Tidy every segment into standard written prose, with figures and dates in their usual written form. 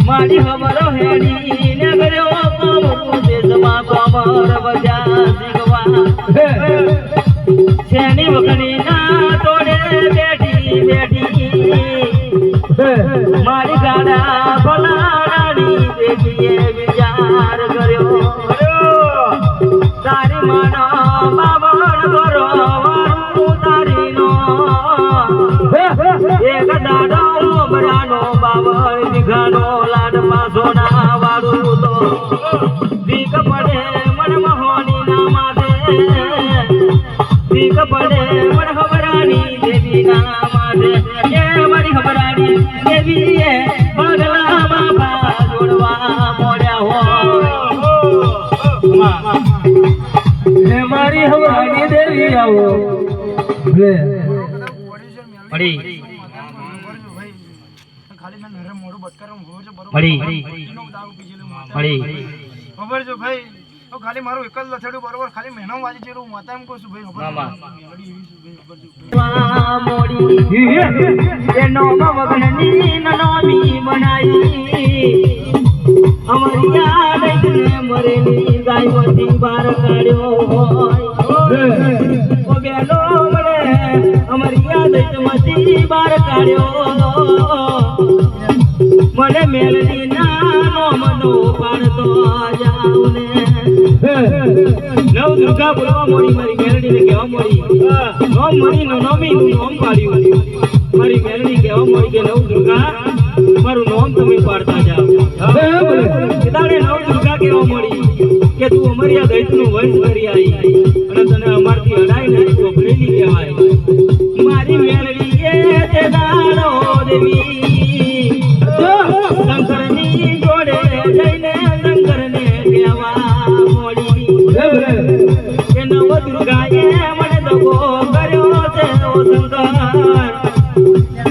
મારી ખબરો હેડી ને કર્યો કમર દેશમાં કમર બજા શીખવા શેની વખણી ના તોડે બેઠી મારી ગાડા ભલાડાની બેટીએ વિચાર કર્યો તારી માનો બાવણ કરો વારું તારી નો એક દાડો બરાનો બાવળ દીઘાનો લાડમાં સોના વાળું તો દીક પડે મન મહોની ના માથે દીક પડે મન ખબરાની દેવી ના માથે એ મારી ખબરાની દેવી એ પગલામાં ભા જોડવા મોડ્યા હોય હે મારી ખબરાની દેવી આવો લે પડી ખબર છે ભાઈ ખાલી મારું એક જ લથડ્યું બરોબર ખાલી મહિનો વાજી છે માતા એમ કહું છું ભાઈ અમારી યાદ મરેલી ગાયમાંથી બાર કાઢ્યો હોય અમારી યાદ માંથી બાર કાઢ્યો મને મેલડી નાનો મનો પાડતો જાવ ને નવ દુર્ગા બોલવા મોડી મારી મેલડી ને કહેવા મોડી નોમ મણી નો નોમી નું નોમ પાડ્યું મારી મેલડી કહેવા મોડી કે નવ દુર્ગા મારું નોમ તમે પાડતા જાવ તારે નવ દુર્ગા કહેવા મોડી કે તું અમારી આ દૈત નું વંશ કરી આવી અને તને અમારથી અડાઈ ને ચોપડેલી કહેવાય મારી મેલડી એ તે દાડો દેવી શંકરની જોડે જઈને શંકરને કહેવા મોડી કે નવ દુર્ગાએ મને દગો કર્યો છે ઓ શંકર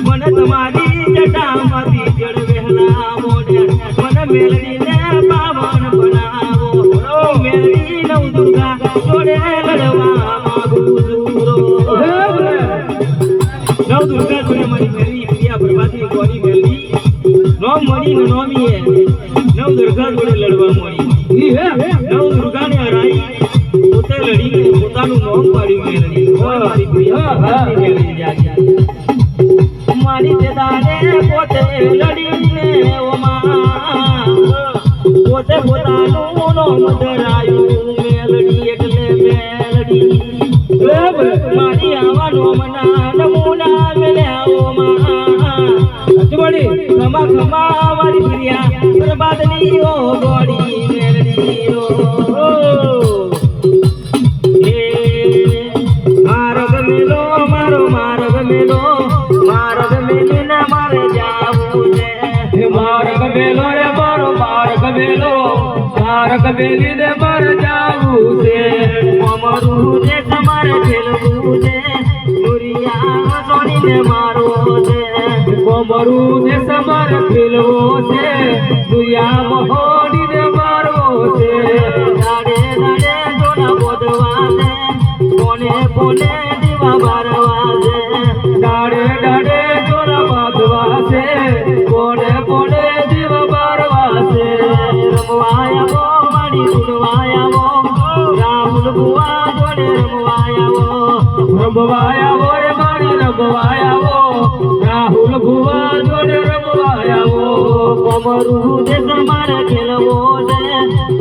મને તમારી જટામાંથી જળ વહેલા મોડ્યા મને મેલડીને પાવન બનાવો મેલડી નવ દુર્ગા જોડે લડવા માંગુ છું નવ દુર્ગા જોડે મારી મેલડી પ્રિયા પ્રભાતી ગોરી મેલડી નોમ મળી નો નોમી હે નવ દુર્ગા જોડે લડવા મળી નવ દુર્ગાને હરાઈ પોતે લડીને પોતાનું નોમ પાડ્યું મેલડી મારી પ્રિયા પ્રભાતી મેલડી જાગ્યા મારી દેદાને પોતે લડીને ઓમાં પોતે પોતાનું નોમ ધરાયું મેલડી એટલે મેલડી મારી આવા નોમના નમૂના મેલ્યા ઓમાં ખમા ખમા મારી પ્રિયા બરબાદની ઓ ગોડી મેલડી રો માર્ગ મેલો મારો માર્ગ મેલો માર્ગ મેલીને મારે જાવું છે માર્ગ મેલો રે મારો માર્ગ મેલો માર્ગ મેલીને મારે જાવું છે અમારું જે તમારે ખેલવું છે દુરિયા સોનીને મારો છે કોમરું ને સમાર ખેલવો છે દુરિયા મહોડીને મારવો છે દાડે દાડે જોડા બોધવા છે કોને કોને દીવા બારવા છે દાડે દાડે જોડા બાંધવા છે કોને કોને દીવા બારવા છે રમવાયાવો મારી સુનવાયાવો રાહુલ બુઆ જોડે રમવાયાવો રે મારી રમવાયાવો રાહુલ ભુવા જોડે રમવાયાવો કોમરું જે તમારે ખેલવો છે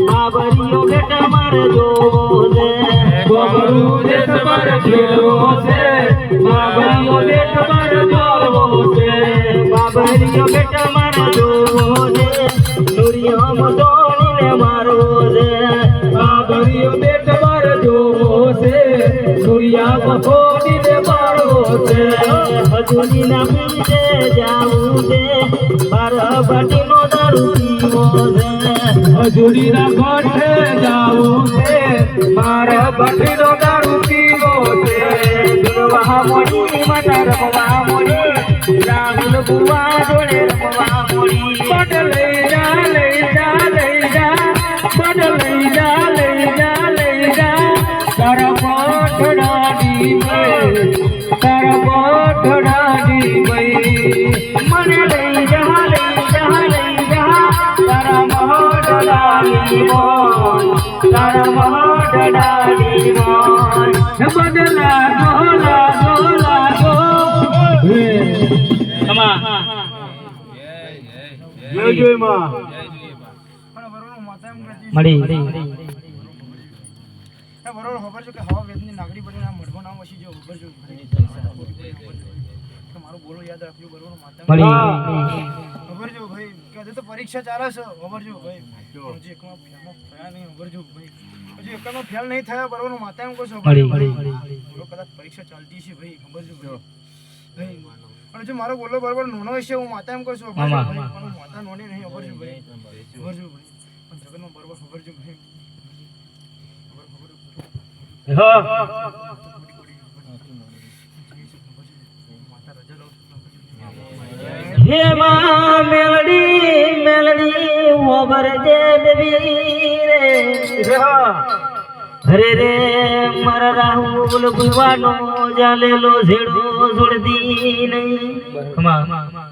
બાબરીઓ બેટા મારે જોવો છે કોમરું જે તમારે ખેલવો છે બાબરીઓ બેટા મારે જોવો છે બાબરીઓ બેટા મારે જોવો છે નુરિયો મદોણીને મારવો છે બાબરીઓ બેટા મારે જોવો છે નુરિયા મદોણીને મારવો છે હજુની ના પીછે જાવું છે બારબાટીનો દારૂ પીવો છે હજુની ના કોઠે જાવું છે બારબાટીનો દારૂ પીવો છે રમવા મોડી માતા રમવા મોડી રાહુલ બુઆ જોડે રમવા મોડી પડ લઈ જા લઈ જા લઈ જા પડ લઈ જા મોન તારા મોઢ ડાળી મોન બદલા ગોલા ગોલા ગો અમા જય માં પણ બરોબર માતા એમ કહેતી મળી બરોબર ખબર છે કે હવા વેદની નાગરી પડીને આ મઢમાં નામ વસી જો ખબર છે મારું બોલો યાદ રાખજો બરોબર માતા મળી ખબર છે ભાઈ કે તો પરીક્ષા ચાલે છે ખબર છે ભાઈ જે એકમાં ફેલમાં થયા નહીં ખબર છે ભાઈ હજી એકમાં ફેલ નહીં થયા બરોબર માતા એમ કહો છો મળી કદાચ પરીક્ષા ચાલતી છે ભાઈ ખબર છે ભાઈ અને જો મારો બોલો બરોબર નોનો હશે હું માતા એમ કહું છું પણ હું માતા નોની નહીં ખબર છે ભાઈ ખબર છે ભાઈ પણ જગતમાં બરોબર ખબર છે ભાઈ હે માં મેલડી મેલડી ઓબર જે દેવી રે હરે રે મારા રાહુલ ભુવાનો જાલેલો ઝેડો છોડતી નહીં